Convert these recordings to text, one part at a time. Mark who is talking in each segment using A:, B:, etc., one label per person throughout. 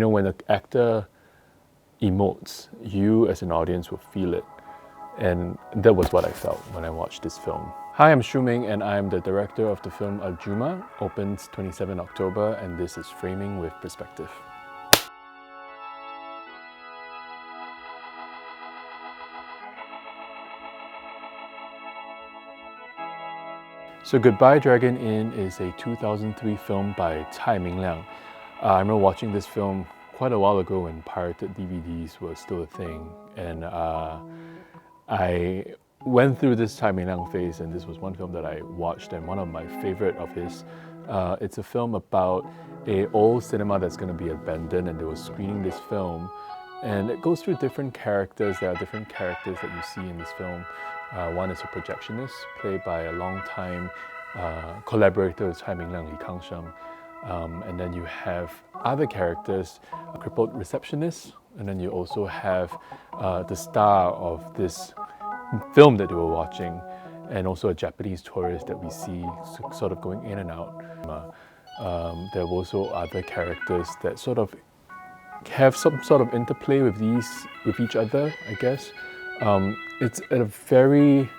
A: when the actor emotes, you as an audience will feel it. And that was what I felt when I watched this film. Hi, I'm Shuming, and I'm the director of the film Ajoomma, opens 27 October, and this is Framing with Perspective. So Goodbye Dragon Inn is a 2003 film by Tsai Ming-liang. I remember watching this film quite a while ago when pirated DVDs were still a thing, and I went through this Tsai Ming-liang phase, and this was one film that I watched and one of my favorite of his. It's a film about an old cinema that's going to be abandoned, and they were screening this film, and it goes through different characters. There are different characters that you see in this film. One is a projectionist, played by a long-time collaborator with Tsai Ming-liang, Kang Hyung-seok. And then you have other characters, a crippled receptionist, and then you also have the star of this film that they were watching, and also a Japanese tourist that we see sort of going in and out. There were also other characters that sort of have some sort of interplay with each other, I guess. It's a very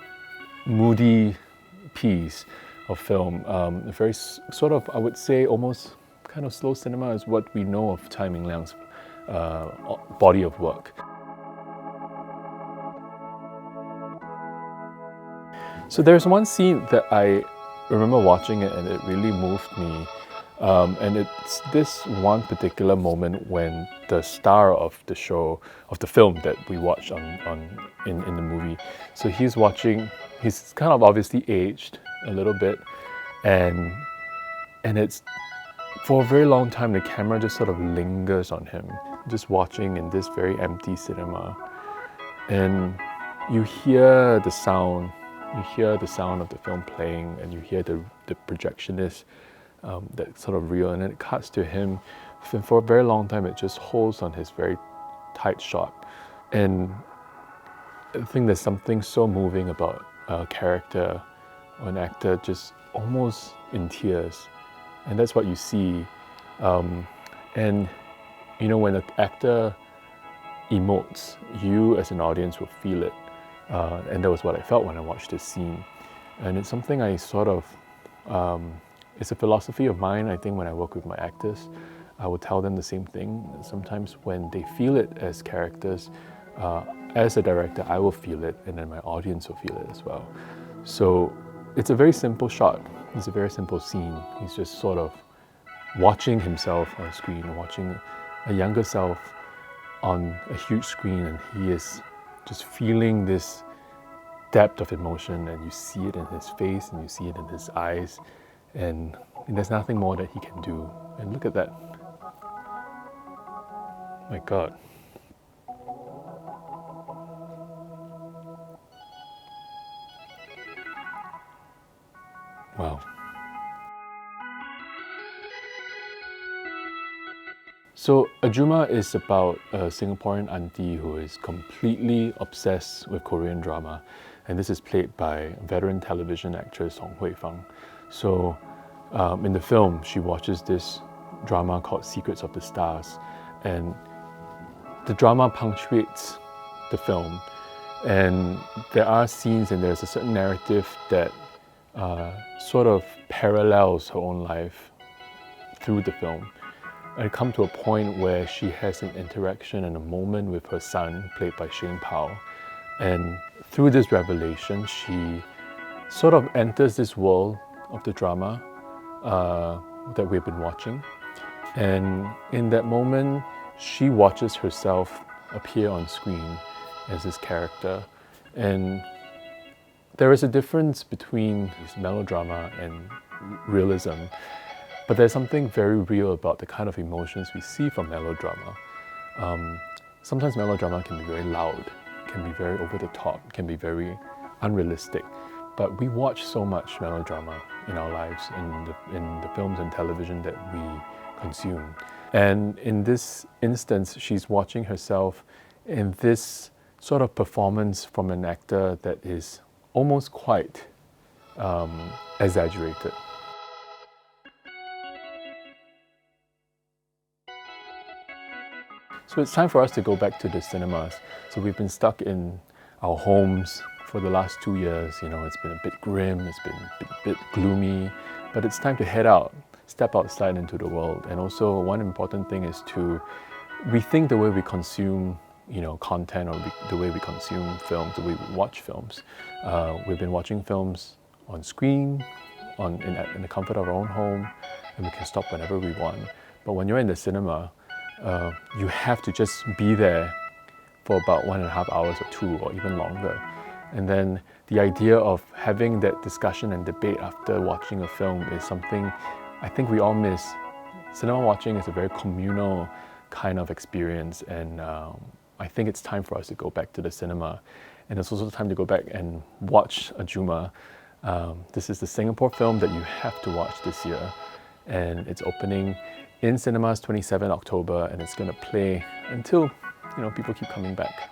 A: moody piece of film, a very sort of, I would say, almost kind of slow cinema is what we know of Tsai Ming-liang's body of work. So there's one scene that I remember watching it and it really moved me. And it's this one particular moment when the star of the show, of the film that we watched in the movie, so he's kind of obviously aged a little bit, and it's for a very long time the camera just sort of lingers on him, just watching in this very empty cinema, and you hear the sound of the film playing, and you hear the projectionist. That sort of real, and then it cuts to him. For a very long time, it just holds on his very tight shot. And I think there's something so moving about a character or an actor just almost in tears. And that's what you see. And when an actor emotes, you as an audience will feel it. And that was what I felt when I watched this scene. And it's something I sort of, it's a philosophy of mine. I think when I work with my actors, I will tell them the same thing. Sometimes when they feel it as characters, as a director, I will feel it, and then my audience will feel it as well. So it's a very simple shot. It's a very simple scene. He's just sort of watching himself on screen, watching a younger self on a huge screen, and he is just feeling this depth of emotion, and you see it in his face, and you see it in his eyes. And there's nothing more that he can do. And look at that. My God. Wow. So Ajoomma is about a Singaporean auntie who is completely obsessed with Korean drama. And this is played by veteran television actress Hong Huifang. So in the film, she watches this drama called Secrets of the Stars, and the drama punctuates the film, and there are scenes and there's a certain narrative that sort of parallels her own life through the film. And it comes to a point where she has an interaction and a moment with her son, played by Shane Pao, and through this revelation, she sort of enters this world of the drama that we've been watching. And in that moment, she watches herself appear on screen as this character. And there is a difference between melodrama and realism, but there's something very real about the kind of emotions we see from melodrama. Sometimes melodrama can be very loud, can be very over the top, can be very unrealistic. But we watch so much melodrama in our lives, in the films and television that we consume. And in this instance, she's watching herself in this sort of performance from an actor that is almost quite exaggerated. So it's time for us to go back to the cinemas. So we've been stuck in our homes for the last 2 years. You know, it's been a bit grim, it's been a bit gloomy, but it's time to head out, step outside into the world. And also one important thing is to rethink the way we consume, you know, content, or the way we consume films, the way we watch films. We've been watching films on screen, in the comfort of our own home, and we can stop whenever we want. But when you're in the cinema, you have to just be there for about 1.5 hours or 2 or even longer. And then the idea of having that discussion and debate after watching a film is something I think we all miss. Cinema watching is a very communal kind of experience, and I think it's time for us to go back to the cinema. And it's also time to go back and watch Ajoomma. This is the Singapore film that you have to watch this year, and it's opening in cinemas 27 October, and it's going to play until, you know, people keep coming back.